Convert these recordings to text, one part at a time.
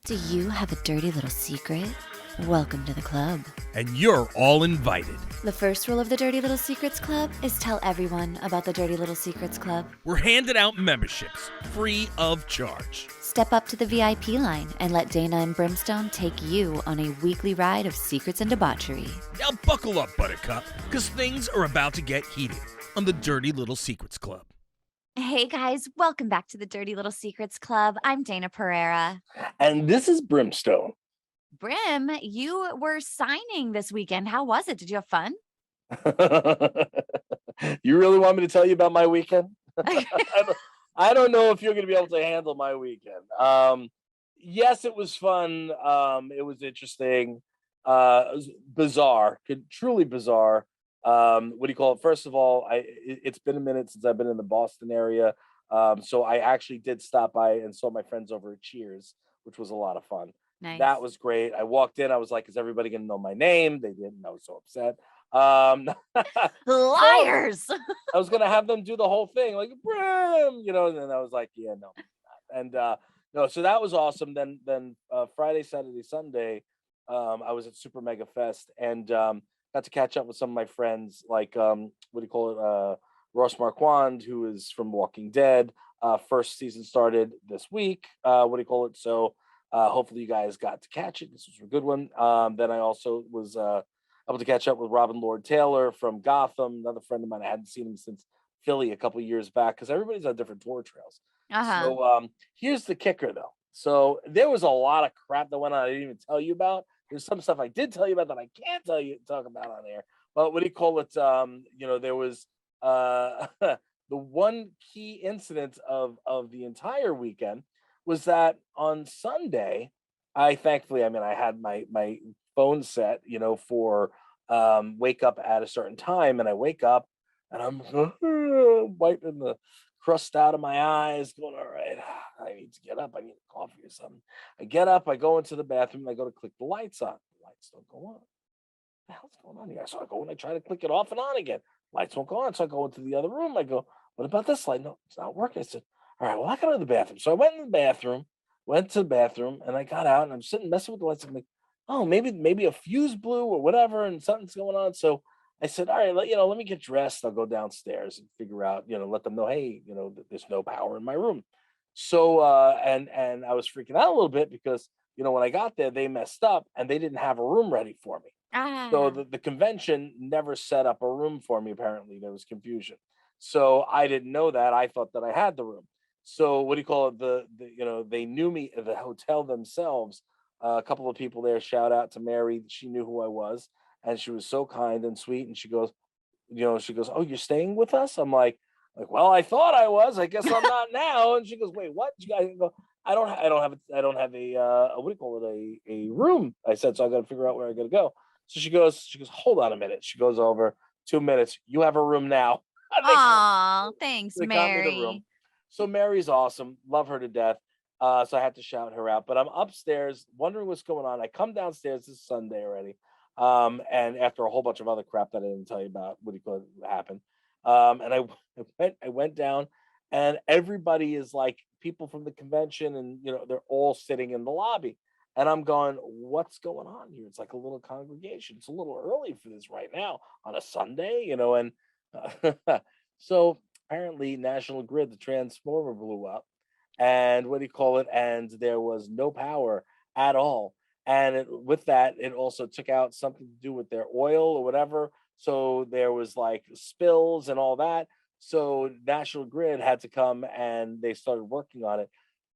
Do you have a dirty little secret? Welcome to the club. And you're all invited. The first rule of the Dirty Little Secrets Club is tell everyone about the Dirty Little Secrets Club. We're handing out memberships, free of charge. Step up to the VIP line and let Dayna and Brimstone take you on a weekly ride of secrets and debauchery. Now buckle up, Buttercup, because things are about to get heated on the Dirty Little Secrets Club. Hey guys, welcome back to the Dirty Little Secrets Club. I'm Dayna Pereira. And this is Brimstone. Brim, you were signing this weekend. How was it? Did you have fun? You really want me to tell you about my weekend? I don't know if you're going to be able to handle my weekend. Yes, it was fun. It was interesting. It was bizarre, truly bizarre. What do you call it? First of all, it's been a minute since I've been in the Boston area. So I actually did stop by and saw my friends over at Cheers, which was a lot of fun. Nice. That was great. I walked in. I was like, is everybody going to know my name? They didn't. I was so upset. Liars. I was going to have them do the whole thing like, Brim, and then I was like, yeah, no. And no, so that was awesome. Then Friday, Saturday, Sunday, I was at Super Mega Fest and got to catch up with some of my friends, like Ross Marquand, who is from Walking Dead. First season started this week. So hopefully you guys got to catch it. This was a good one. Then I also was able to catch up with Robin Lord Taylor from Gotham, another friend of mine. I hadn't seen him since Philly a couple years back because everybody's on different tour trails. So here's the kicker, though. So there was a lot of crap that went on I didn't even tell you about. There's some stuff I did tell you about that I can't talk about on air. But there was the one key incident of the entire weekend was that on Sunday, I had my phone set, for wake up at a certain time, and I wake up and I'm wiping the crust out of my eyes, going, all right, I need to get up. I need a coffee or something. I get up, I go into the bathroom, I go to click the lights on. The lights don't go on. What the hell's going on here? So I go and I try to click it off and on again. Lights won't go on. So I go into the other room. I go, what about this light? No, it's not working. I said, all right, well, I got to the bathroom. So I went to the bathroom, and I got out, and I'm sitting messing with the lights. I'm like, oh, maybe a fuse blew or whatever, and something's going on. So I said, all right, let me get dressed. I'll go downstairs and figure out, let them know, hey, there's no power in my room. So and I was freaking out a little bit because when I got there, they messed up and they didn't have a room ready for me. So the convention never set up a room for me. Apparently there was confusion. So I didn't know that. I thought that I had the room. So they knew me at the hotel themselves. A couple of people there, shout out to Mary. She knew who I was, and she was so kind and sweet. And she goes, oh, you're staying with us? I'm like, well, I thought I was. I guess I'm not now. And she goes, wait, what? You guys go, I don't have a room. I said, so I got to figure out where I got to go. So she goes, hold on a minute. She goes over 2 minutes. You have a room now. Oh, thanks, Mary. So Mary's awesome. Love her to death. So I had to shout her out. But I'm upstairs wondering what's going on. I come downstairs this Sunday already. And after a whole bunch of other crap that I didn't tell you about, happened. And I went down, and everybody is like people from the convention, and they're all sitting in the lobby. And I'm going, what's going on here? It's like a little congregation. It's a little early for this right now on a Sunday, and so apparently National Grid, the transformer blew up, and and there was no power at all. And with that, it also took out something to do with their oil or whatever. So there was like spills and all that. So National Grid had to come and they started working on it.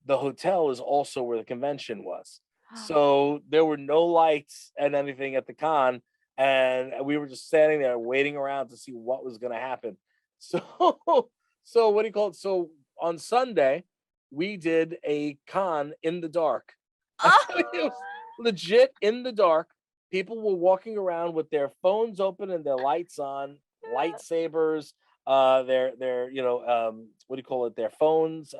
The hotel is also where the convention was. So there were no lights and anything at the con. And we were just standing there waiting around to see what was going to happen. So So on Sunday, we did a con in the dark. It was legit in the dark. People were walking around with their phones open and their lights on, lightsabers, their phones,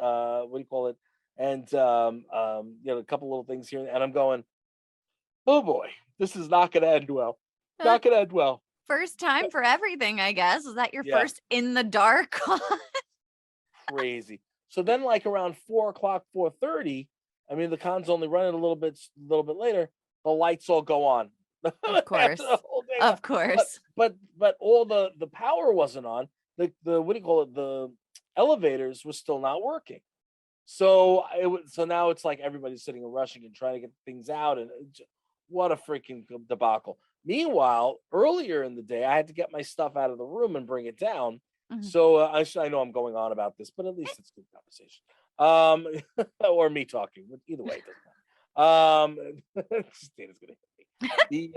and a couple little things here. And I'm going, oh boy, this is not going to end well. Not going to end well. First time for everything, I guess. Was that your first in the dark? Crazy. So then, like around 4:00, 4:30, I mean, the con's only running a little bit later. The lights all go on Of after course. the whole day. Of course. But all the power wasn't on. The what do you call it? The elevators were still not working. So so now it's like everybody's sitting and rushing and trying to get things out, and what a freaking debacle. Meanwhile, earlier in the day, I had to get my stuff out of the room and bring it down. Mhm. So I know I'm going on about this, but at least it's good conversation. Or me talking. Either way, it doesn't matter. Dana's gonna hit me.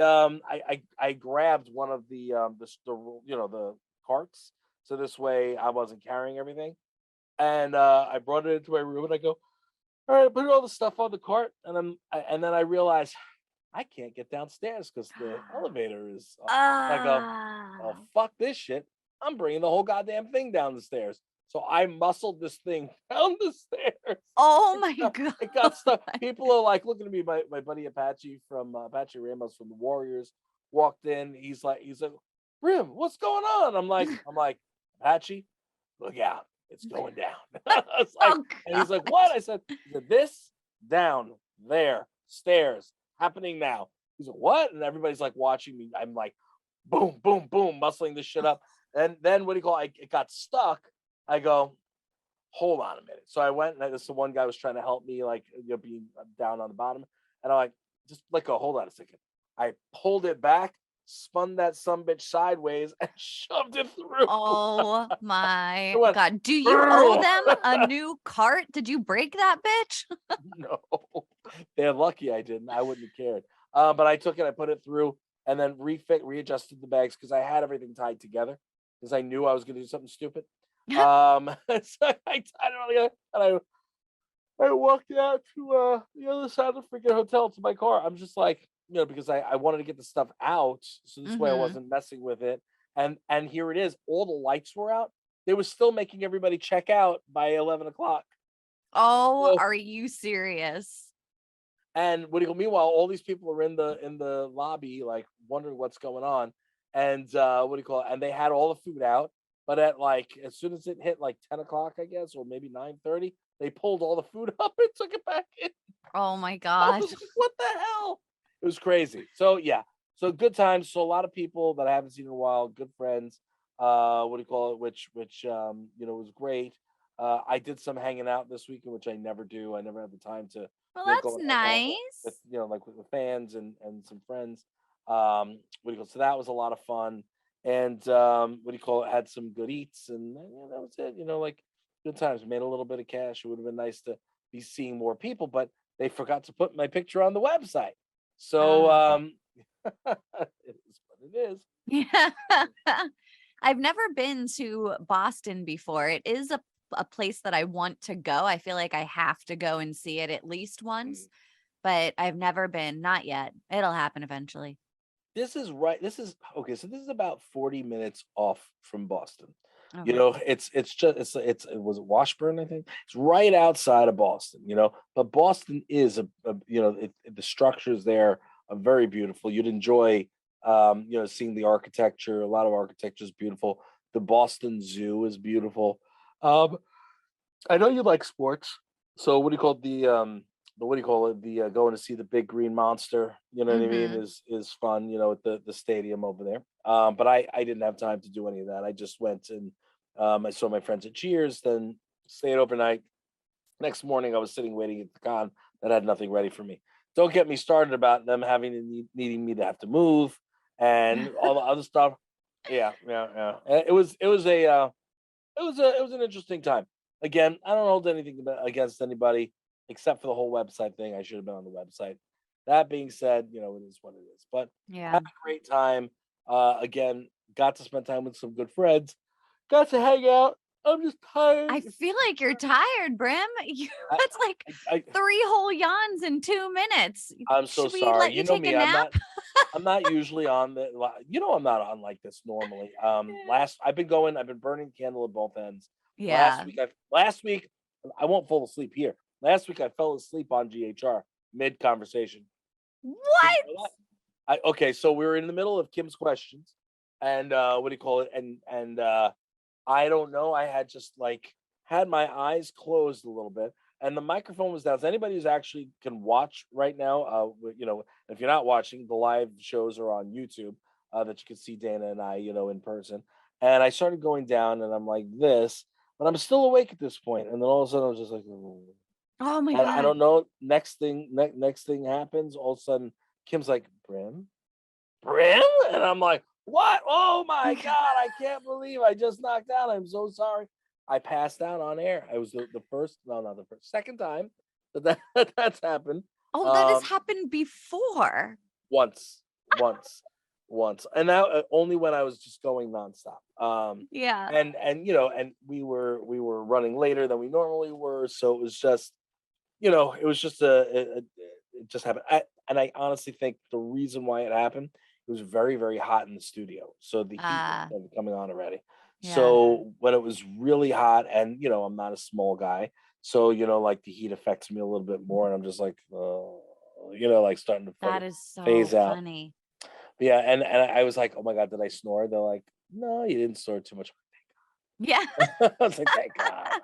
I grabbed one of the carts, so this way I wasn't carrying everything, and I brought it into my room and I go, all right, put all the stuff on the cart, and then I realized I can't get downstairs because the elevator is up. I go, oh Ah. fuck this shit. I'm bringing the whole goddamn thing down the stairs. So I muscled this thing down the stairs. Oh my It got stuck. God. People are like looking at me. My buddy Apache from Apache Ramos from the Warriors walked in. He's like, Brim, what's going on? I'm like, Apache, look out, it's going down. I was like, Oh and he's like, God. what? I said, this down there, stairs, happening now. He's like, what? And everybody's like watching me. I'm like, boom, boom, boom, muscling this shit up. And then what do you call it? It got stuck. I go, hold on a minute. So I went, and this the one guy was trying to help me, like being down on the bottom. And I'm like, just let go. Hold on a second. I pulled it back, spun that sumbitch sideways, and shoved it through. Oh my It went, God. Do you owe them a new cart? Did you break that bitch? no, they're lucky I didn't. I wouldn't have cared. But I took it, I put it through, and then readjusted the bags because I had everything tied together because I knew I was going to do something stupid. So I tied it all together, and I walked out to the other side of the freaking hotel to my car. I'm just like, because I wanted to get the stuff out, so this way I Mhm. wasn't messing with it. And here it is. All the lights were out. They were still making everybody check out by 11 o'clock. Oh, So, are you serious? and what do you go? Meanwhile, all these people are in the lobby, like wondering what's going on. And what do you call it? And they had all the food out, but at like as soon as it hit like 10 o'clock, I guess, or maybe 9:30, they pulled all the food up and took it back in. Oh my I God. was like, what the hell? It was crazy. So yeah. So good times. So a lot of people that I haven't seen in a while, good friends. What do you call it? Which was great. I did some hanging out this weekend, which I never do. I never have the time to, Well, that's go and hang out with nice. like with fans and some friends. What do you call it? So that was a lot of fun. And what do you call it? Had some good eats, and that was it. Like good times. Made a little bit of cash. It would have been nice to be seeing more people, but they forgot to put my picture on the website. So Ah. it is what it is. Yeah. I've never been to Boston before. It is a place that I want to go. I feel like I have to go and see it at least once, Mm. but I've never been, not yet. It'll happen eventually. This is right. This is okay. So this is about 40 minutes off from Boston. Okay. It's just it was Washburn, I think. It's right outside of Boston. But Boston is the structures there are very beautiful. You'd enjoy seeing the architecture. A lot of architecture is beautiful. The Boston Zoo is beautiful. Um, I know you like sports. So what do you call what do you call it? The going to see the big green monster, you know what I mean, Mhm. is fun, at the stadium over there. But I didn't have time to do any of that. I just went and I saw my friends at Cheers, then stayed overnight. Next morning I was sitting waiting at the con that had nothing ready for me. Don't get me started about them having to needing me to have to move and all the other stuff. Yeah, yeah, yeah. It was an interesting time. Again, I don't hold anything against anybody except for the whole website thing. I should have been on the website. That being said, it is what it is. But Yeah. had a great time. Again, got to spend time with some good friends. Got to hang out. I'm just tired. I feel like you're tired, Brim. I, That's like I, 3 whole yawns in 2 minutes. I'm so Should we sorry. let you You know take a me. I'm nap? not. I'm not usually on I'm not on like this normally. I've been burning candle at both ends. Yeah. Last week I won't fall asleep here. Last week I fell asleep on GHR mid conversation. Did you What? know that? Okay, so we were in the middle of Kim's questions, and what do you call it? And I don't know. I had just like had my eyes closed a little bit, and the microphone was down. So anybody who's actually can watch right now, if you're not watching, the live shows are on YouTube, that you can see Dana and I, in person. And I started going down, and I'm like this, but I'm still awake at this point. And then all of a sudden, I was just like, "Oh." Oh my And I God. don't know. Next thing happens. All of a sudden, Kim's like, Brim, and I'm like, what? Oh my God! I can't believe I just knocked out. I'm so sorry. I passed out on air. I was the first, no, not the first, second time that's happened. Oh, that has Um, happened before. once, once, once, and that only when I was just going nonstop. Yeah. And we were running later than we normally were, so it was just, it was just it just happened. And I honestly think the reason why it happened, it was very, very hot in the studio. So the heat was Ah, coming on already. yeah. So when it was really hot, and I'm not a small guy, so like the heat affects me a little bit more, and I'm just like, like starting to That is so phase out. funny. But yeah, and I was like, oh my God, did I snore? They're like, no, you didn't snore too much. Yeah. I was like, thank God.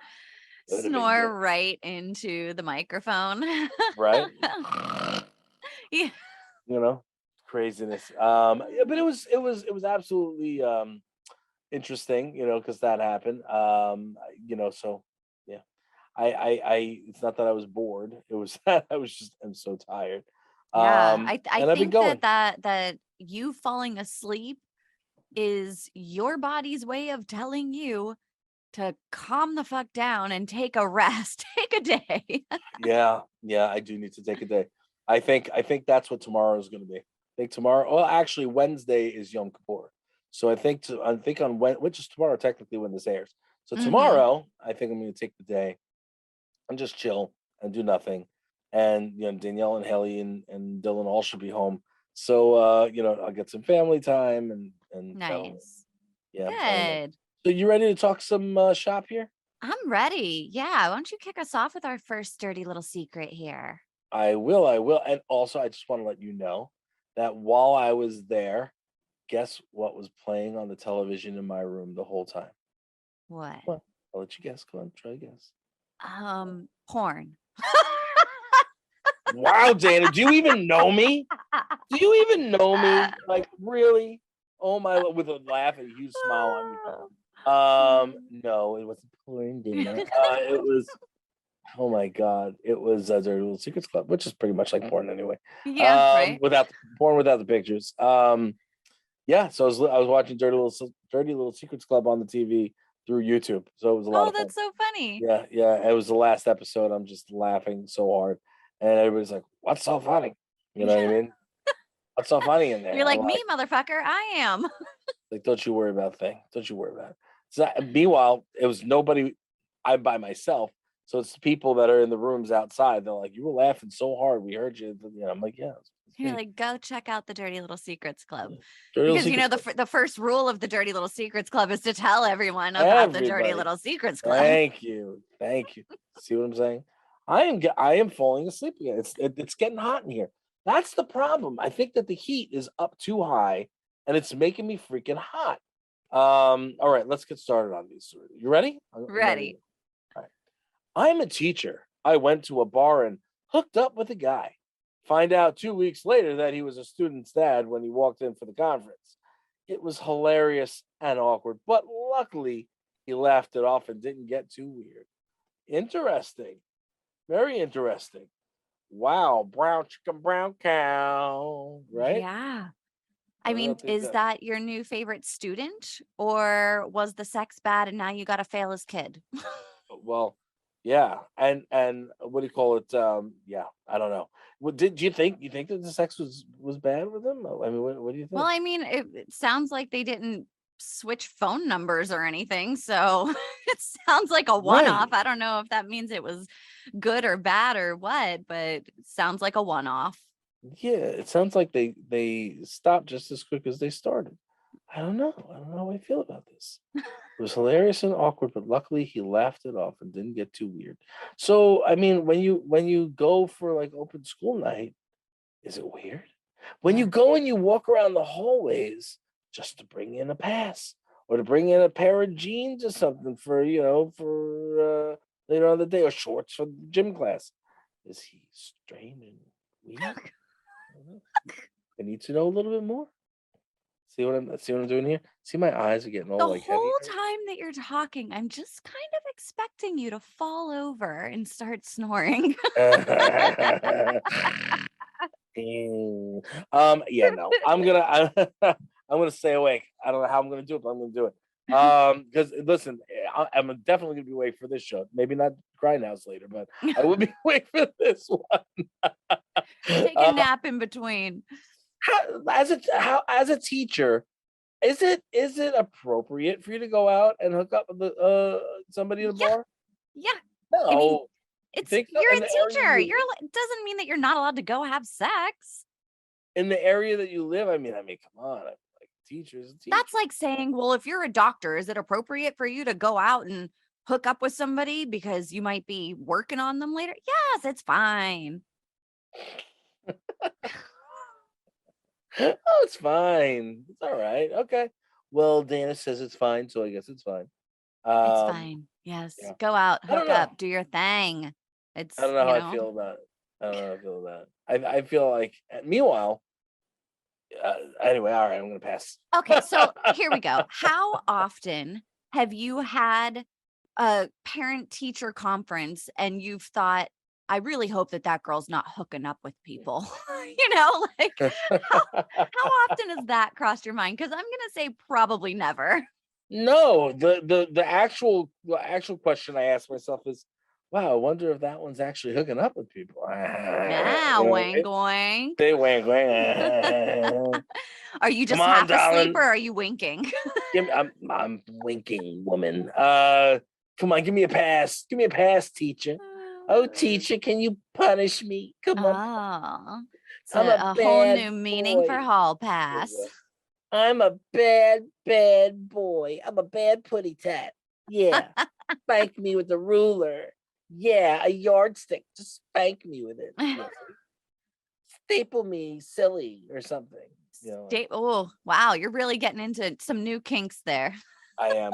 It would have been Snore good, right into the microphone. right? Yeah. Craziness. Yeah, but it was absolutely interesting, because that happened. So yeah. It's not that I was bored. It was that I'm so tired. Yeah. I And I've been think going. that you falling asleep is your body's way of telling you to calm the fuck down and take a rest. Take a day. Yeah, yeah, I do need to take a day. I think that's what tomorrow is going to be. I think tomorrow. Well, actually, Wednesday is Yom Kippur, so I think on which is tomorrow technically when this airs. So Mhm. tomorrow, I think I'm going to take the day and just chill and do nothing. And Danielle and Haley and Dylan all should be home. So I'll get some family time and Nice. yeah, I don't know. Good. So you ready to talk some shop here? I'm ready. Yeah. Why don't you kick us off with our first dirty little secret here? I will. And also I just want to let you know that while I was there, guess what was playing on the television in my room the whole time? What? Come on, I'll let you guess. Come on, try to guess. Porn. Wow, Dana, do you even know me? Do you even know me? Like, really? Oh my, with a laugh and a huge smile on your no, it wasn't porn, Dana. It was, oh my God, it was Dirty Little Secrets Club, which is pretty much like porn anyway. Yeah, right. Without the porn, without the pictures. Yeah, so I was watching Dirty Little Secrets Club on the TV through YouTube, so it was a lot Oh, of fun. that's so funny. Yeah, yeah, it was the last episode. I'm just laughing so hard, and everybody's like, "What's so funny?" You know what I mean? What's so funny in there? You're I'm like me, like, motherfucker. I am. don't you worry about a thing. Don't you worry about it. So meanwhile, it was nobody. I'm by myself, so it's the people that are in the rooms outside. They're like, "You were laughing so hard, we heard you." I'm like, "Yeah, it's You're me." like, go check out the Dirty Little Secrets Club. Yeah. Dirty Little Because Secrets the Club. the first rule of the Dirty Little Secrets Club is to tell everyone about the Dirty Everybody, Little Secrets Club. thank you, thank you. See what I'm saying? I am falling asleep again. It's getting hot in here. That's the problem. I think that the heat is up too high, and it's making me freaking hot. All right, let's get started on these. You ready? I'm ready. Ready. All right. I'm a teacher. I went to a bar and hooked up with a guy. Find out 2 weeks later that he was a student's dad when he walked in for the conference. It was hilarious and awkward, but luckily he laughed it off and didn't get too weird. Interesting. Very interesting. Wow. Brown chicken, brown cow. Right? Yeah. I I mean, don't think is that. that your new favorite student or was the sex bad and now you got to fail as kid? Well, yeah. And what do you call it? Yeah, I don't know. What did you think that the sex was bad with him? I mean, what do you Well, think? I mean, it sounds like they didn't switch phone numbers or anything. So it sounds like a one off. Right. I don't know if that means it was good or bad or what, but it sounds like a one off. Yeah, it sounds like they stopped just as quick as they started. I don't know. I don't know how I feel about this. It was hilarious and awkward, but luckily he laughed it off and didn't get too weird. So, I mean, when you go for like open school night, is it weird? When you Yeah. go and you walk around the hallways just to bring in a pass or to bring in a pair of jeans or something for later on in the day, or shorts for gym class. Is he strange and weird? I don't know. I need to know a little bit more. See what I'm doing here? See, my eyes are getting all The like whole heavy. time that you're talking, I'm just kind of expecting you to fall over and start snoring. Yeah, no. I'm gonna stay awake. I don't know how I'm gonna do it, but I'm gonna do it. Because listen, I'm definitely gonna be awake for this show. Maybe not Grindhouse later, but I will be awake for this one. Take a nap in between. As a teacher, is it appropriate for you to go out and hook up with somebody at a Yeah, bar? yeah. I mean, No, you think so? you're In a the area teacher. you live, It doesn't mean that you're not allowed to go have sex. in the area that you live, I mean, come on, like teachers, That's like saying, well, if you're a doctor, is it appropriate for you to go out and hook up with somebody because you might be working on them later? Yes, it's fine. Oh, it's fine. It's all right. Okay. Well, Dana says it's fine, so I guess it's fine. It's Um, fine. Yes. yeah. Go out, I don't hook know. up, do your thing. I It's, don't know how I feel about it. I don't know how I feel about it. I feel like, meanwhile, anyway, all right, I'm gonna pass. okay. So here we go. How often have you had a parent teacher conference and you've thought, I really hope that that girl's not hooking up with people? Like how often has that crossed your mind? Because I'm gonna say probably never. No, the actual question I ask myself is, wow, I wonder if that one's actually hooking up with people. Yeah, You know what I wank mean? wank. They wink, wink. Are you Come just on, half asleep darling. or are you winking? Give me, I'm winking, woman. Come on, give me a pass. Give me a pass, teacher. Oh, teacher, can you punish me? Come on, Oh, it's I'm a a whole bad new meaning for boy. hall Yeah, pass. yeah. I'm a bad, bad boy. I'm a bad putty tat. Yeah. Spank me with a ruler. Yeah, a yardstick. Just spank me with it. Yeah. Staple me silly or something. Oh, wow, you're really getting into some new kinks there. I am.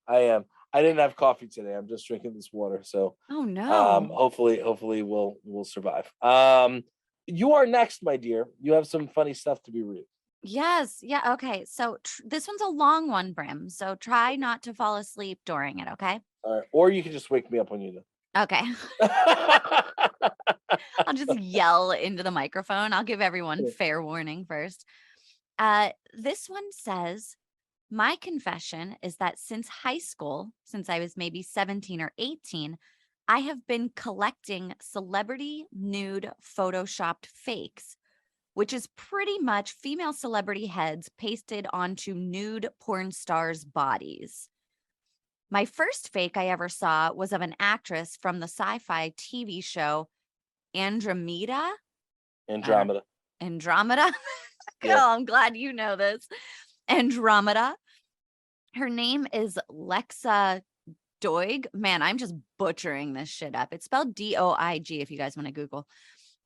I am. I didn't have coffee today. I'm just drinking this water. So Oh no. hopefully we'll survive. You are next, my dear. You have some funny stuff to be read. Yes. Yeah. Okay. So this one's a long one, Brim. So try not to fall asleep during it. Okay. All right. Or you can just wake me up when you do. Okay. I'll just yell into the microphone. I'll give everyone fair warning first. This one says, my confession is that since high school, since I was maybe 17 or 18, I have been collecting celebrity nude photoshopped fakes, which is pretty much female celebrity heads pasted onto nude porn stars' bodies. My first fake I ever saw was of an actress from the sci-fi TV show Andromeda. Andromeda. Andromeda. Yeah. Oh, I'm glad you know this. Andromeda. Her name is Lexa Doig. Man, I'm just butchering this shit up. It's spelled Doig if you guys want to Google.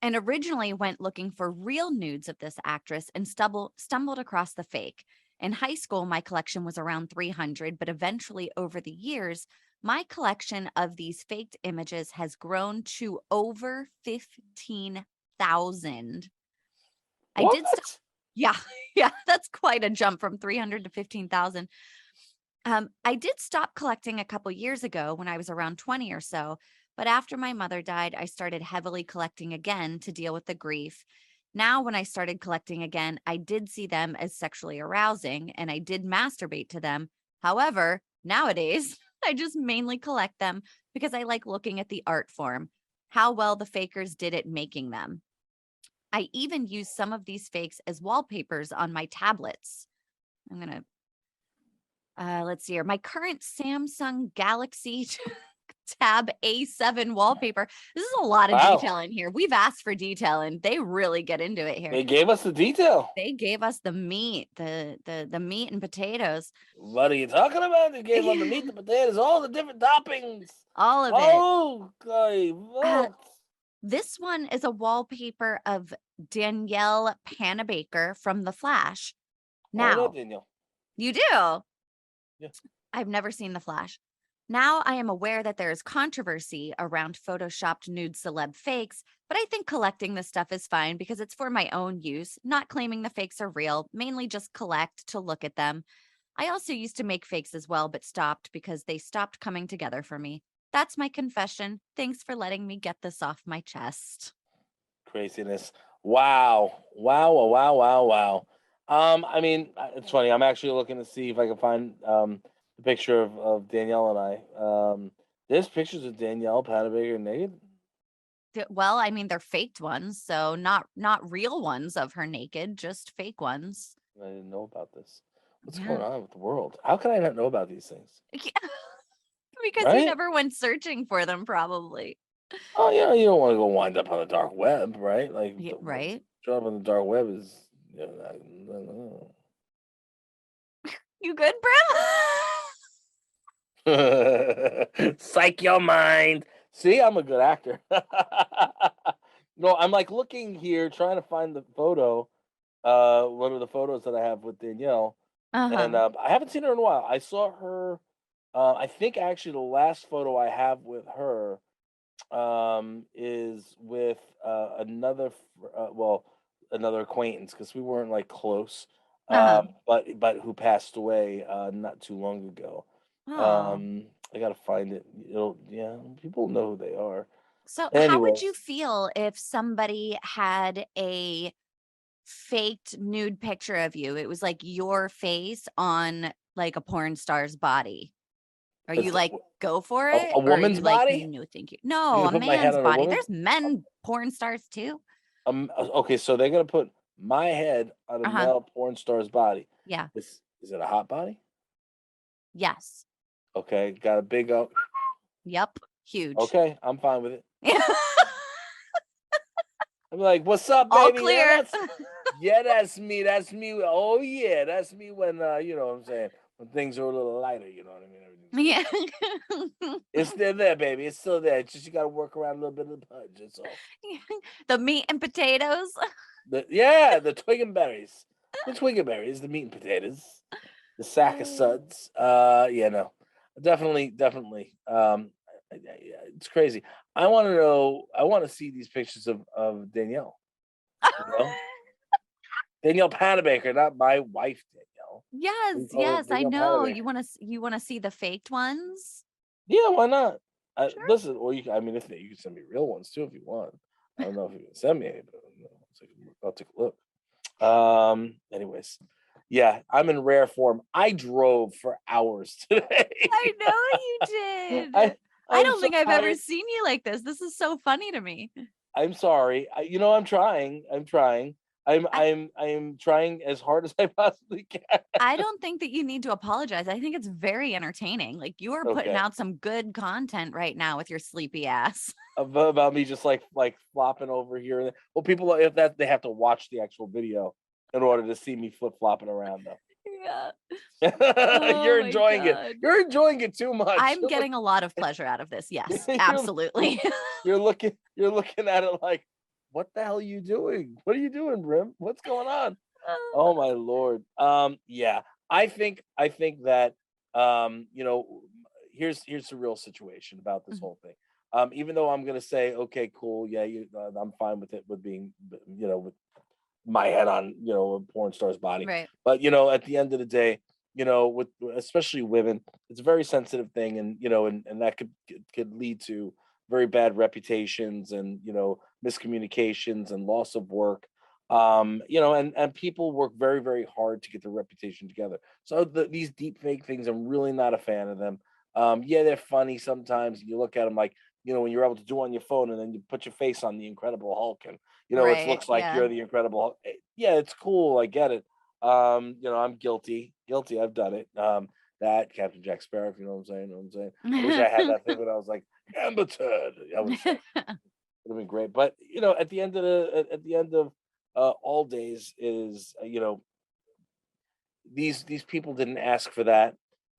And originally went looking for real nudes of this actress and stumbled across the fake. In high school, my collection was around 300, but eventually over the years, my collection of these faked images has grown to over 15,000. What? Yeah, yeah, that's quite a jump from 300 to 15,000. I did stop collecting a couple years ago when I was around 20 or so, but after my mother died, I started heavily collecting again to deal with the grief. Now, when I started collecting again, I did see them as sexually arousing and I did masturbate to them. However, nowadays, I just mainly collect them because I like looking at the art form, how well the fakers did at making them. I even use some of these fakes as wallpapers on my tablets. I'm going to let's see here. My current Samsung Galaxy Tab A7 wallpaper. This is a lot of detail in here. We've asked for detail and they really get into it here. They gave us the detail. They gave us the meat, the meat and potatoes. What are you talking about? They gave us the meat, the potatoes, all the different toppings. All of it. Oh, okay. This one is a wallpaper of Danielle Panabaker from The Flash. Now, Danielle. you do? Yeah. I've never seen The Flash. Now I am aware that there is controversy around photoshopped nude celeb fakes, but I think collecting this stuff is fine because it's for my own use, not claiming the fakes are real, mainly just collect to look at them. I also used to make fakes as well, but stopped because they stopped coming together for me. That's my confession. Thanks for letting me get this off my chest. Craziness. Wow. Wow. Wow. Wow. Wow. Wow. I mean, it's funny. I'm actually looking to see if I can find the picture of Danielle and I. There's pictures of Danielle Panabaker naked. Well, I mean, they're faked ones, so not real ones of her naked, just fake ones. I didn't know about this. What's Yeah. going on with the world? How can I not know about these things? Because you Right? never went searching for them, probably. Oh, yeah. You don't want to go wind up on the dark web, right? Like, Yeah, right? showing up on the dark web is, you know, I You good, Brim? don't know. Psych your mind. See, I'm a good actor. No, I'm like looking here, trying to find the photo, one of the photos that I have with Danielle, and Uh-huh. I haven't seen her in a while. I saw her. I think actually the last photo I have with her is with another acquaintance because we weren't like close, Uh-huh. but who passed away not too long ago. Oh. I gotta find it. Yeah, people know who they are. So how would you Anyways, feel if somebody had a faked nude picture of you? It was like your face on like a porn star's body. Are you it's like, go for a it? Or are woman's you like, body. no, thank you? You're No, gonna a put my head man's on a body. woman. There's men porn stars too. Okay, so they're gonna put my head on a Uh-huh. male porn star's body. Yeah. Is it a hot body? Yes. Okay, got a big Yep. Huge. okay, I'm fine with it. I'm like, "What's up, All baby? clear. That's me. That's me. Oh yeah, that's me when you know what I'm saying, when things are a little lighter, you know what I mean? Everything's good. Yeah. It's still there, baby. It's still there. It's just you gotta work around a little bit of the pudge, that's all. The meat and potatoes. The twig and berries. The twig and berries, the meat and potatoes, the sack of Oh. suds. Yeah, no. Definitely. It's crazy. I want to see these pictures of Danielle, you know? Danielle Panabaker, not my wife, Danielle. Yes, We call her yes, I Danielle know. Panabaker. You wanna see the faked ones? Yeah, why not? Sure. Listen, or I mean, if you can send me real ones too, if you want. I don't know if you can send me any, but I'll take a look. Anyways, yeah, I'm in rare form. I drove for hours today. I know you I did. I I'm don't so think I've ever tired. seen you like this. This is so funny to me. I'm sorry. I'm trying. I'm trying. I I'm trying as hard as I possibly can. I don't think that you need to apologize. I think it's very entertaining. Like, you are putting Okay. out some good content right now with your sleepy ass. About me just like flopping over here and there. Well, people if that they have to watch the actual video in order to see me flip flopping around though. Yeah. Oh my god. You're enjoying it too much. I'm getting a lot of pleasure out of this. Yes, You're absolutely. you're looking at it like, what the hell are you doing? What are you doing, Brim? What's going on? Oh my lord. Yeah. I think that you know, here's the real situation about this Mhm. whole thing. Even though I'm gonna say, okay, cool, yeah, I'm fine with it with being, with my head on, a porn star's body. Right. But at the end of the day, with especially women, it's a very sensitive thing, and and that could lead to very bad reputations and miscommunications and loss of work. And people work very very hard to get their reputation together. So these deep fake things, I'm really not a fan of them. Yeah, they're funny sometimes. You look at them like when you're able to do on your phone, and then you put your face on the Incredible Hulk, and it Right. looks like Yeah. you're the Incredible Hulk. Yeah, it's cool. I get it. I'm guilty. Guilty. I've done it. That Captain Jack Sparrow, if you know what I'm saying. You know what I'm saying. I wish I had that thing when I was like Amber Turd. I would have would have been great. But at the end of all days is these people didn't ask for that,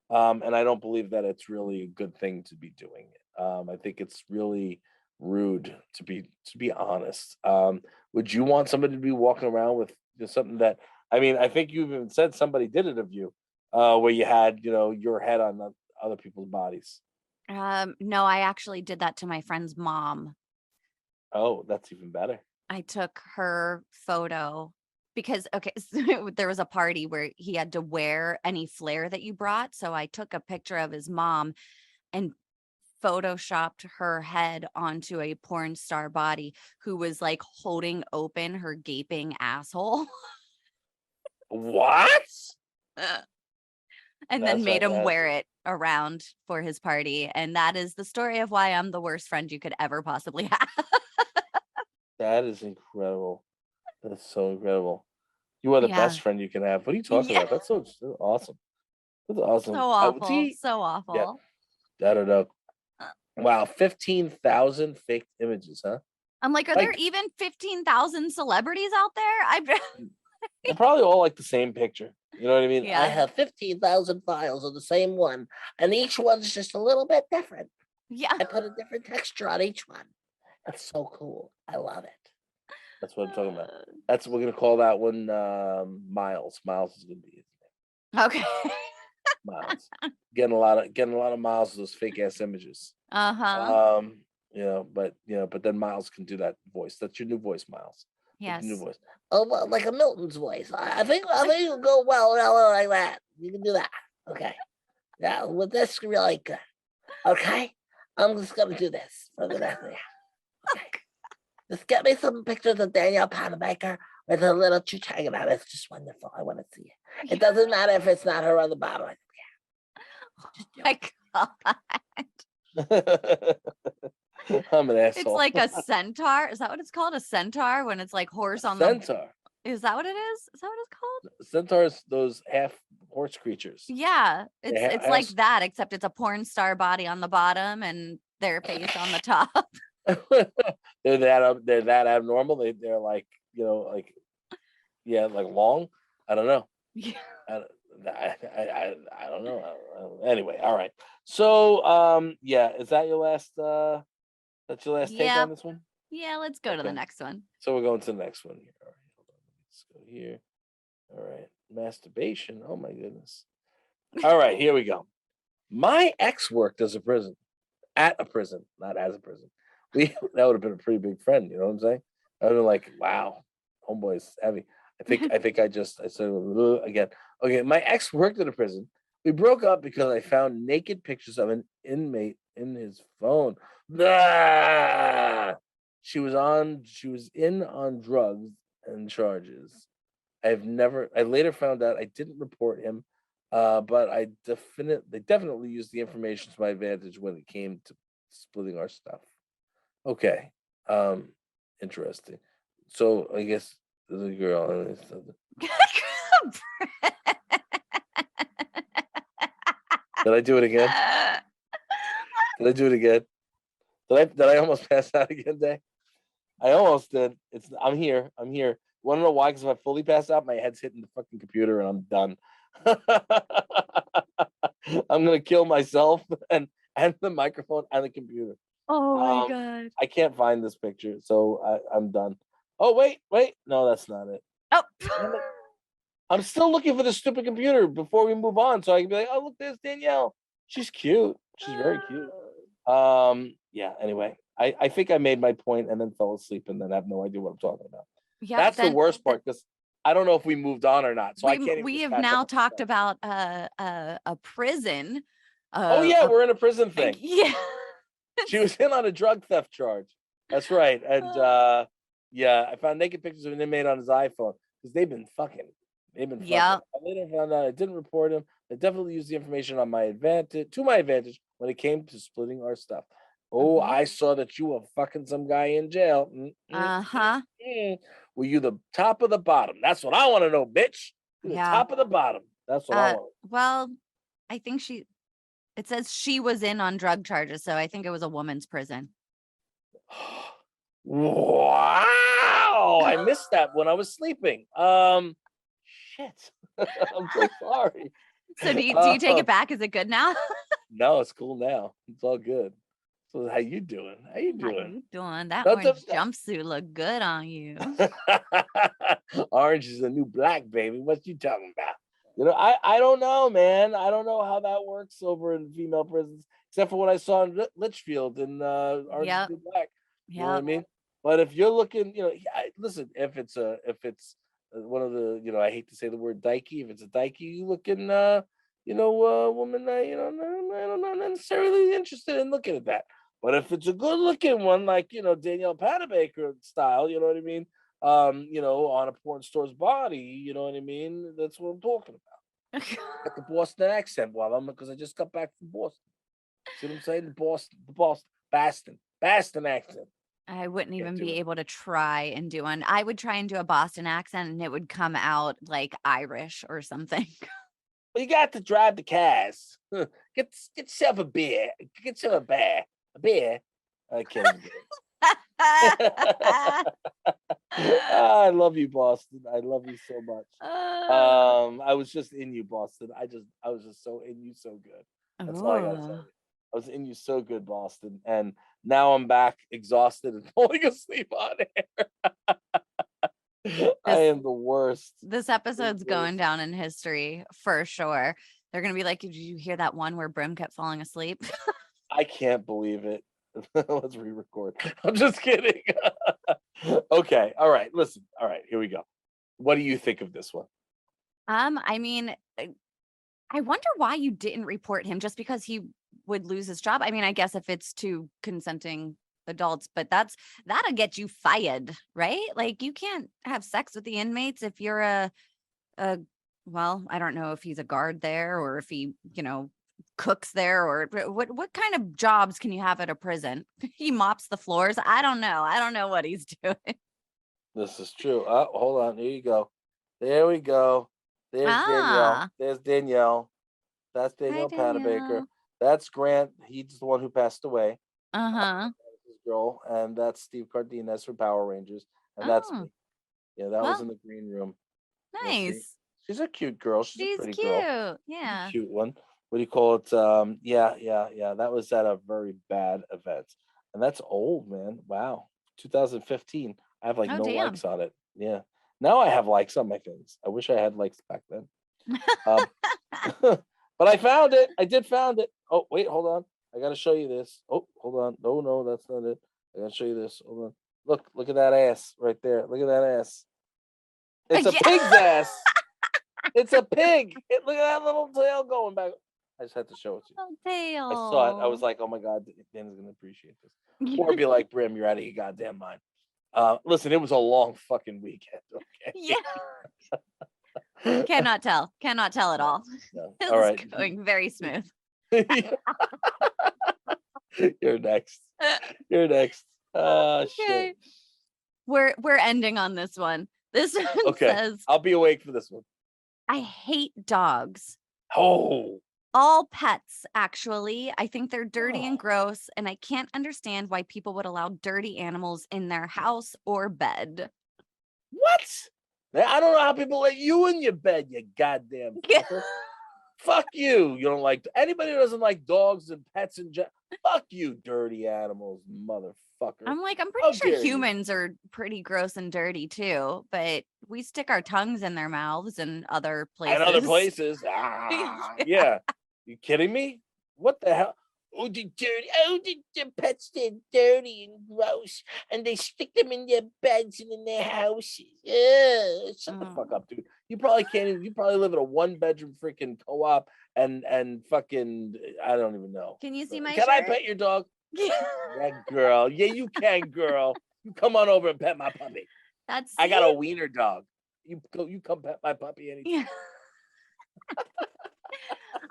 and I don't believe that it's really a good thing to be doing it. I think it's really rude to be honest. Would you want somebody to be walking around with something that? I mean, I think you even said somebody did it of you, where you had your head on other people's bodies. No, I actually did that to my friend's mom. Oh, that's even better. I took her photo because okay, so there was a party where he had to wear any flair that you brought. So I took a picture of his mom and photoshopped her head onto a porn star body who was like holding open her gaping asshole What? and then That's made him wear fantastic. it around for his party. And that is the story of why I'm the worst friend you could ever possibly have. That is incredible. That's so incredible. You are the Yeah. best friend you can have. What are you talking Yeah. about? That's so awesome. That's awesome. So I would awful. see. So Yeah, awful. I don't know. Wow, 15,000 fake images, huh? I'm like, are there Like even 15,000 celebrities out there? they're probably all like the same picture. You know what I mean? I Yeah. have 15,000 files of the same one, and each one's just a little bit different. Yeah. I put a different texture on each one. That's so cool. I love it. That's what I'm talking about. That's we're gonna call that one Miles. Miles is gonna be Okay. Miles. Getting a lot of Miles of those fake ass images. Uh-huh. But then Miles can do that voice. That's your new voice, Miles. That's your new Yes. voice. Oh, well, like a Milton's voice. I think it'll go well like that. You can do that. Okay. Yeah, with this really good. Okay. I'm just gonna do this for the rest of the Okay. Just get me some pictures of Danielle Panabaker with her little chooch hanging out. It's just wonderful. I want to see it. It doesn't matter if it's not her on the bottom. Just do My God. it. I'm an It's asshole. like a centaur. Is that what it's called? A centaur when it's like A horse on the centaur. is that what it is? Is that what it's called? Centaurs, those half horse creatures. Yeah. They It's like that, except it's a porn star body on the bottom and their face on the top. they're that abnormal. They're like like yeah like long. I don't know. Yeah. I I don't know. Anyway, all right. So yeah, is that your last that's your last take on Yep. this one? Yeah, let's go to the Okay. next one. So we're going to the next one here. All right, hold on. Let's go here. All right. Masturbation. Oh my goodness. All right, here we go. My ex worked as a prison. At a prison, not as a prison. We that would have been a pretty big friend, you know what I'm saying? I would have been like, wow, homeboy's heavy. I said "Ugh," again. Okay, my ex worked at a prison. We broke up because I found naked pictures of an inmate in his phone. Ah! She was in on drugs and charges. I later found out I didn't report him, but they definitely used the information to my advantage when it came to splitting our stuff. Okay. Um, interesting. So I guess the girl did I do it again? Did I do it again? Did I almost pass out again, Day? I almost did. I'm here. I'm here. Wanna know why? Because if I fully pass out, my head's hitting the fucking computer and I'm done. I'm gonna kill myself and the microphone and the computer. Oh my Um, God. I can't find this picture, so I'm done. Oh wait, no, that's not it. Oh. Damn it. I'm still looking for the stupid computer before we move on, so I can be like, oh look, there's Danielle. She's cute. She's very cute. Yeah. Anyway, I think I made my point and then fell asleep and then have no idea what I'm talking about. Yep, That's the worst part because I don't know if we moved on or not, so I can't even we just have catch up now on talked stuff. about a prison. Oh yeah, A we're in a prison thing. yeah. She was in on a drug theft charge. That's right. And yeah, I found naked pictures of an inmate on his iPhone because they've been fucking. They've been fucking. Yep. I later found out I didn't report him. I definitely used the information on my advantage to my advantage when it came to splitting our stuff. Oh, Mhm. I saw that you were fucking some guy in jail. Uh-huh. Were you the top or the bottom? That's what I want to know, bitch. You the Yeah. top or the bottom? That's what I want. Well, I think it says she was in on drug charges, so I think it was a woman's prison. Wow, I missed that when I was sleeping. Shit. I'm so sorry. So do you take Uh, it back? Is it good now? no, it's cool now. It's all good. So how you doing? How you How doing? you doing? That That's orange jumpsuit look good on you. Orange is the new black, baby. What you talking about? I don't know, man. I don't know how that works over in female prisons. except for what I saw in Litchfield in Orange is Yep. the New Black. You know what I Yep. mean? But if you're looking, listen, if it's one of the, I hate to say the word dykey, if it's a dykey looking, woman, I'm not necessarily interested in looking at that. But if it's a good looking one, like, Danielle Panabaker style, you know what I mean? On a porn store's body, you know what I mean? That's what I'm talking about. Got the Boston accent because I just got back from Boston. See what I'm saying? Boston accent. I wouldn't Can't even do be it. able to try and do one. I would try and do a Boston accent and it would come out like Irish or something. Well, you got to drive the cars. Get yourself a beer. Get yourself a beer. A beer. I can't even I love you, Boston. I love you so much. I was just in you, Boston. I was just so in you so good. That's all I gotta tell Oh, you. I was in you so good, Boston. And now I'm back exhausted and falling asleep on air. I this am the worst. this The episode's going worst. down in history for sure. They're gonna be like, did you hear that one where Brim kept falling asleep? I can't believe it. Let's re-record. I'm just kidding. Okay. All right. Listen. All right. Here we go. What do you think of this one? I mean, I wonder why you didn't report him just because he would lose his job. I mean, I guess if it's two consenting adults, but that'll get you fired, right? Like you can't have sex with the inmates if you're a well, I don't know if he's a guard there or if he, cooks there or what kind of jobs can you have at a prison? He mops the floors. I don't know. I don't know what he's doing. This is true. Hold on. Here you go. There we go. There's Danielle. Ah, There's Danielle. That's hi Danielle Panabaker. Danielle. That's Grant. He's the one who passed away. Uh-huh. That was his girl. And that's Steve Cardenas from Power Rangers. And that's Oh, me. Yeah, that was well, in the green room. Yeah, see? nice. She's a cute girl. She's a She's pretty girl. cute. She's a Yeah. cute one. What do you call it? Yeah. That was at a very bad event. And that's old, man. Wow. 2015. I have like Oh, no damn. likes on it. Yeah. Now I have likes on my things. I wish I had likes back then. Um, but I found it. I did found it. Oh, wait, hold on. I gotta show you this. Oh, hold on. No, that's not it. I gotta show you this. Hold on. Look at that ass right there. Look at that ass. It's a Yeah. pig's ass. It's a pig. Look at that little tail going back. I just had to show it to you. Oh, I saw it. I was tail. like, oh my God, Dana's gonna appreciate this. Or be like, Brim, you're out of your goddamn mind. Listen, it was a long fucking weekend. Yeah. Okay. Cannot tell. Cannot tell at No, all. no. It All was right. going very smooth. You're next. You're next. Shit. Okay. We're ending on this one. This one Okay. says, I'll be awake for this one. I hate dogs. Oh. All pets, actually. I think they're dirty and Oh. gross, and I can't understand why people would allow dirty animals in their house or bed. What? I don't know how people let you in your bed, you goddamn fucker. Fuck you. You don't like anybody who doesn't like dogs and pets and fuck you, dirty animals, motherfucker. I'm like, I'm How pretty sure dare you. humans are pretty gross and dirty too, but we stick our tongues in their mouths and other places. And other places. Yeah. You kidding me? What the hell? Oh, the dirty. Oh, the pets, they're dirty and gross. And they stick them in their beds and in their houses. Shut the fuck up, dude. You probably can't even, you probably live in a 1-bedroom freaking co-op and fucking, I don't even know. Can you see my Can shirt? I pet your dog? Yeah, girl. Yeah, you can, girl. You come on over and pet my puppy. I got a wiener dog. You come pet my puppy anytime. Yeah.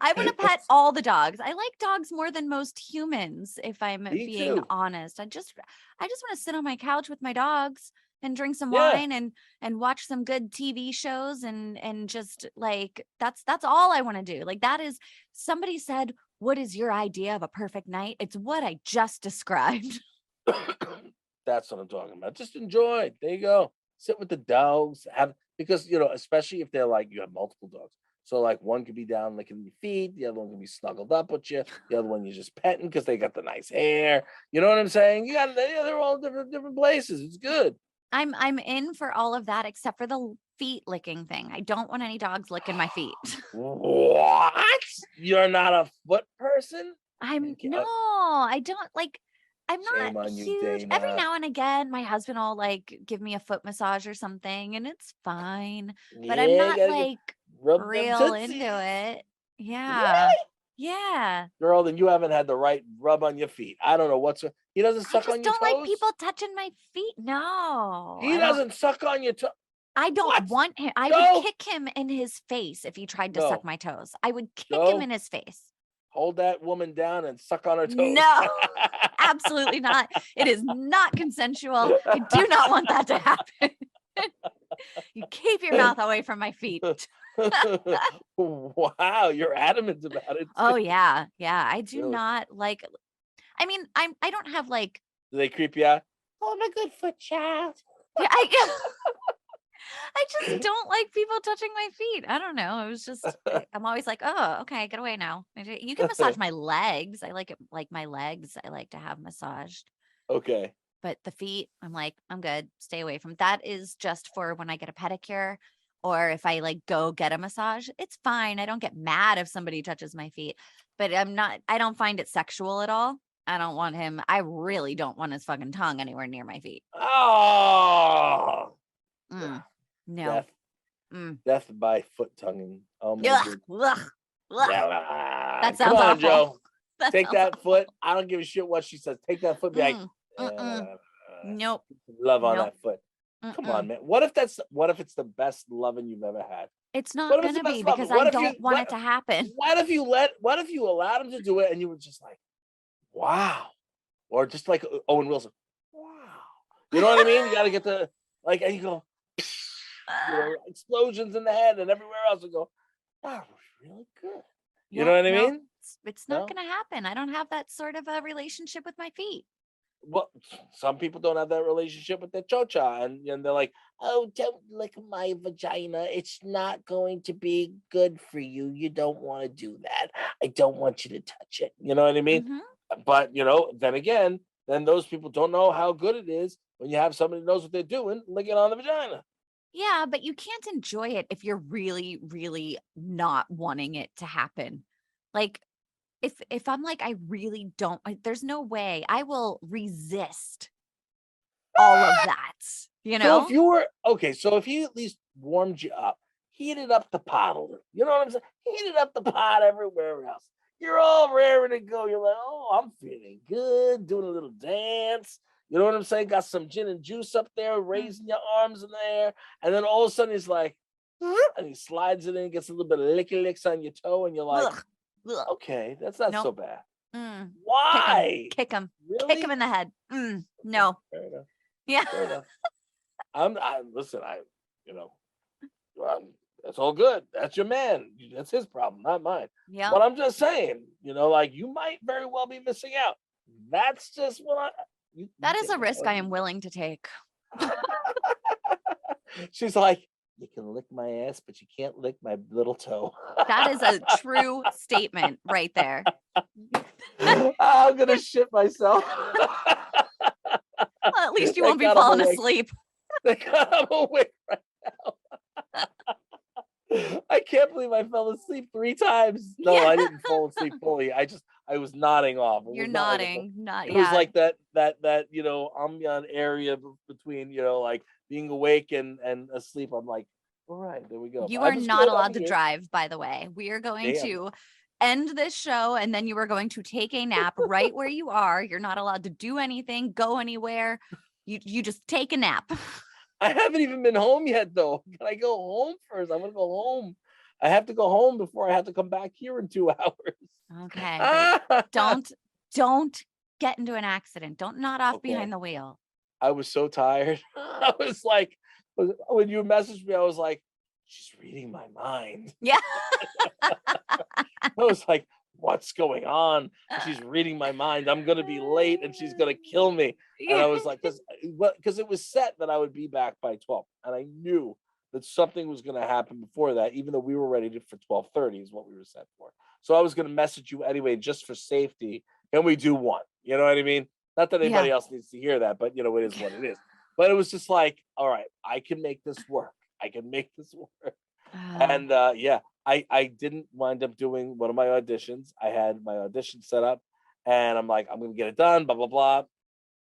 I want to pet all the dogs. I like dogs more than most humans, if I'm Me being too. honest. I just want to sit on my couch with my dogs and drink some Yeah. wine and watch some good TV shows and just like that's all I want to do. Like that is somebody said, "What is your idea of a perfect night?" It's what I just described. That's what I'm talking about. Just enjoy. There you go. Sit with the dogs. Because especially if they're like you have multiple dogs. So like one could be down licking your feet, the other one can be snuggled up with you, the other one you're just petting because they got the nice hair. You know what I'm saying? They're all different places. It's good. I'm in for all of that except for the feet licking thing. I don't want any dogs licking my feet. What? You're not a foot person? No, I don't like, I'm not Shame on you, huge. Every Dayna. now and again, my husband will like give me a foot massage or something, and it's fine, but I'm Yeah, not gotta get like rub them real into tootsies. it. Yeah. Really? Yeah. Girl, then you haven't had the right rub on your feet. I don't know he doesn't I suck just on your don't like toes? people touching my feet. No, He doesn't suck on your toe. I don't What? want him. I would Go, kick him in his face if he tried to suck go, my toes. I would kick him go. in his face. Hold that woman down and suck on her toes. No, absolutely not. It is not consensual. I do not want that to happen. You keep your mouth away from my feet. Wow, you're adamant about it Oh too. yeah. Yeah. I do Really? not like, I mean, I don't have like, Do they creep you out? Oh, I'm a good foot child. yeah, I just don't like people touching my feet. I don't know. It was just, I'm always like, oh, okay, get away now. You can massage my legs. I like it, like my legs. I like to have massaged, Okay. but the feet, I'm like, I'm good. Stay away from that. Is just for when I get a pedicure or if I like go get a massage. It's fine. I don't get mad if somebody touches my feet, but I don't find it sexual at all. I don't want him. I really don't want his fucking tongue anywhere near my feet. Oh, Mm, no. death, Mm. death by foot tonguing. Oh my Ugh, goodness. ugh, ugh. That Come sounds on, awful. Joe. That Take sounds that awful. foot. I don't give a shit what she says. Take that foot. Be like, Mm, mm-mm. Nope. love on Nope. that foot. Come on, Mm-mm. man. What if it's the best loving you've ever had? It's What not if it's the gonna be best loving? because I don't want it to happen. What if you allowed him to do it and you were just like, wow, or just like Owen Wilson, wow. You know what I mean? You got to get the like, and you go, explosions in the head and everywhere else. And go, that was really good. You know Yeah, what I no, mean? it's not No. gonna happen. I don't have that sort of a relationship with my feet. Well, some people don't have that relationship with their chocha, and they're like, "Oh, don't lick my vagina. It's not going to be good for you. You don't want to do that. I don't want you to touch it." You know what I mean? Hmm. But then again, then those people don't know how good it is when you have somebody who knows what they're doing, licking on the vagina. Yeah, but you can't enjoy it if you're really, really not wanting it to happen. Like if I'm like, I really don't, there's no way I will resist all of that, you So if know? you were okay, so if he at least warmed you up, heated up the pot a little, you know what I'm saying? Heated up the pot everywhere else. You're all raring to go. You're like, oh, I'm feeling good, doing a little dance. You know what I'm saying? Got some gin and juice up there, Mm. raising your arms in the air. And then all of a sudden he's like, and he slides it in, gets a little bit of licky licks on your toe, and you're like, Ugh, ugh. okay, that's not Nope. so bad. Mm. Kick him. Why? Kick him. Kick him Really? in the head. Okay, No. fair enough. Yeah. Fair enough. Listen, you know, that's all good. That's your man. That's his problem, not mine. Yeah. But I'm just saying, like you might very well be missing out. That's just what you That is think a I risk I would am willing to take. do. She's like, you can lick my ass, but you can't lick my little toe. That is a true statement right there. I'm gonna shit myself. Well, at least you Thank won't be God I'm falling awake. asleep. Thank God I'm awake right now. I can't believe I fell asleep 3 times. No, Yeah. I didn't fall asleep fully. I was nodding off. It You're was not like a nodding. Not it was yeah. like that ambient area between, like being awake and asleep. I'm like, all right, there we go. You I are was not good. I'm allowed to here. drive, by the way. We are going Damn. to end this show and then you are going to take a nap right where you are. You're not allowed to do anything, go anywhere. You just take a nap. I haven't even been home yet though. Can I go home first? I'm gonna go home. I have to go home before I have to come back here in 2 hours. Okay, but don't get into an accident. Don't nod off behind Okay. the wheel. I was so tired. I was like, when you messaged me, I was like, she's reading my mind. Yeah. I was like, what's going on? She's reading my mind. I'm gonna be late and she's gonna kill me. And I was like, because it was set that I would be back by 12. And I knew that something was gonna happen before that, even though we were ready for 12:30 is what we were set for. So I was gonna message you anyway, just for safety. Can we do one? You know what I mean? Not that Yeah. anybody else needs to hear that, but it is what it is. But it was just like, all right, I can make this work. I can make this work. And yeah, I didn't wind up doing one of my auditions. I had my audition set up, and I'm like, I'm gonna get it done. Blah blah blah.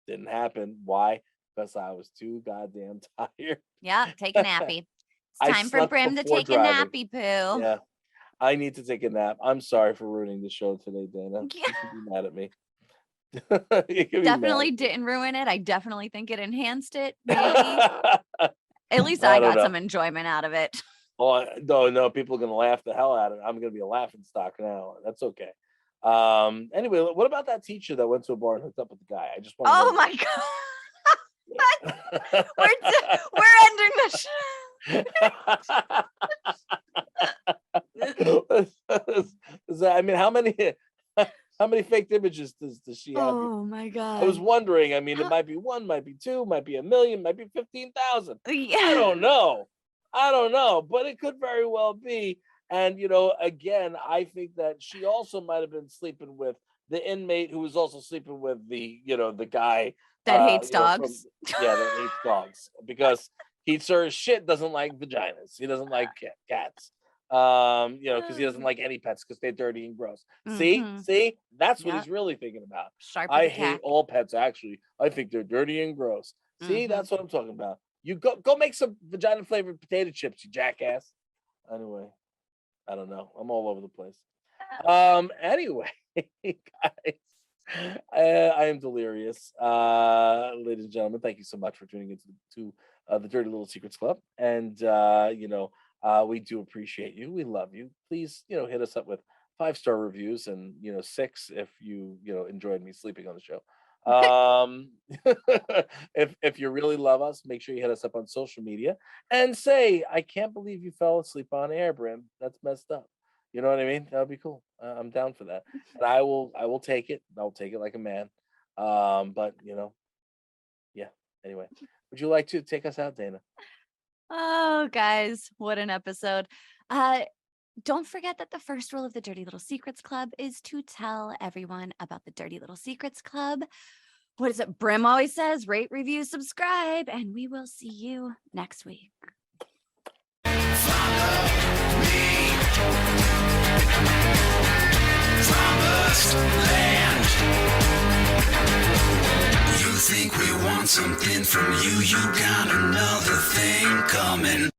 Didn't happen. Why? Because I was too goddamn tired. Yeah, take a nappy. It's I time for slept Brim to before take a driving. nappy poo. Yeah, I need to take a nap. I'm sorry for ruining the show today, Dana. Yeah. You can be mad at me. You can be mad Definitely at me. didn't ruin it. I definitely think it enhanced it. Maybe. At least I I don't got know. some enjoyment out of it. Oh no, people are gonna laugh the hell out of it. I'm gonna be a laughing stock now. That's okay. Anyway, what about that teacher that went to a bar and hooked up with the guy? I just want to Oh know. my god. We're ending the I mean, how many fake images does she have? Oh my I was god. wondering. I mean, it might be one, might be two, might be a million, might be 15,000. I Yeah. don't know. I don't know, but it could very well be. And again, I think that she also might have been sleeping with the inmate who was also sleeping with the guy That hates from dogs. that hates dogs because he sure as shit doesn't like vaginas. He doesn't like cats. Because he doesn't like any pets because they're dirty and gross. Mhm. See, that's what Yep. he's really thinking about. Sharp as I a hate tack. all pets. Actually, I think they're dirty and gross. See, Mhm. that's what I'm talking about. You go make some vagina flavored potato chips, you jackass. Anyway, I don't know. I'm all over the place. Anyway, guys, I am delirious. Ladies and gentlemen, thank you so much for tuning into the Dirty Little Secrets Club. And we do appreciate you. We love you. Please, hit us up with 5-star reviews and 6 if you enjoyed me sleeping on the show. If you really love us, make sure you hit us up on social media and say, I can't believe you fell asleep on air, Brim. That's messed up. You know what I mean? That would be cool. I'm down for that. And I will take it. I'll take it like a man. But yeah. Anyway, would you like to take us out, Dana? Oh, guys, what an episode. Don't forget that the first rule of the Dirty Little Secrets Club is to tell everyone about the Dirty Little Secrets Club. What is it? Brim always says, rate, review, subscribe, and we will see you next week. Promised land. You think we want something from you? You got another thing coming.